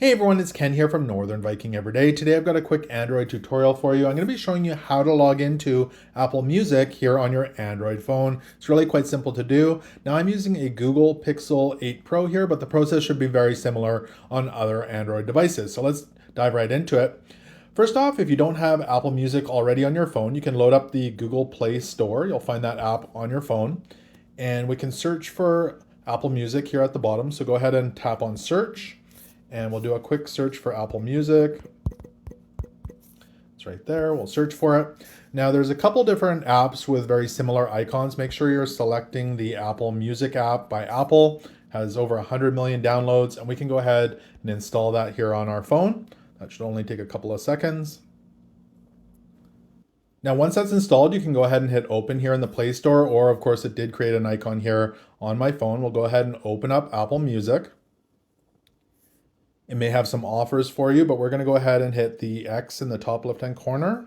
Hey everyone, it's Ken here from Northern Viking Everyday. Today I've got a quick Android tutorial for you. I'm going to be showing you how to log into Apple Music here on your Android phone. It's really quite simple to do. Now I'm using a Google Pixel 8 Pro here, but the process should be very similar on other Android devices. So let's dive right into it. First off, if you don't have Apple Music already on your phone, you can load up the Google Play Store. You'll find that app on your phone. And we can search for Apple Music here at the bottom. So go ahead and tap on search. And we'll do a quick search for Apple Music. It's right there. We'll search for it. Now there's a couple different apps with very similar icons. Make sure you're selecting the Apple Music app by Apple. It has over 100 million downloads, and we can go ahead and install that here on our phone. That should only take a couple of seconds. Now, once that's installed, you can go ahead and hit open here in the Play Store, or of course it did create an icon here on my phone. We'll go ahead and open up Apple Music. It may have some offers for you, but we're going to go ahead and hit the X in the top left-hand corner.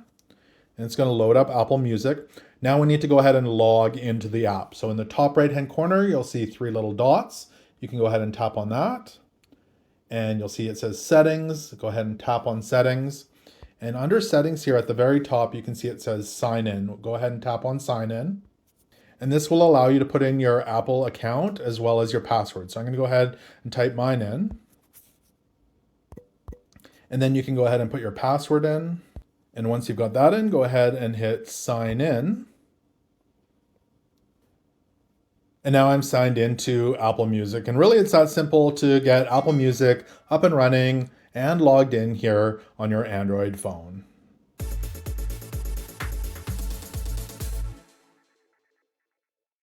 And it's going to load up Apple Music. Now we need to go ahead and log into the app. So in the top right-hand corner, you'll see three little dots. You can go ahead and tap on that. And you'll see it says Settings. Go ahead and tap on Settings. And under Settings here at the very top, you can see it says Sign In. Go ahead and tap on Sign In. And this will allow you to put in your Apple account as well as your password. So I'm going to go ahead and type mine in. And then you can go ahead and put your password in. And once you've got that in, go ahead and hit sign in. And now I'm signed into Apple Music. And really it's that simple to get Apple Music up and running and logged in here on your Android phone.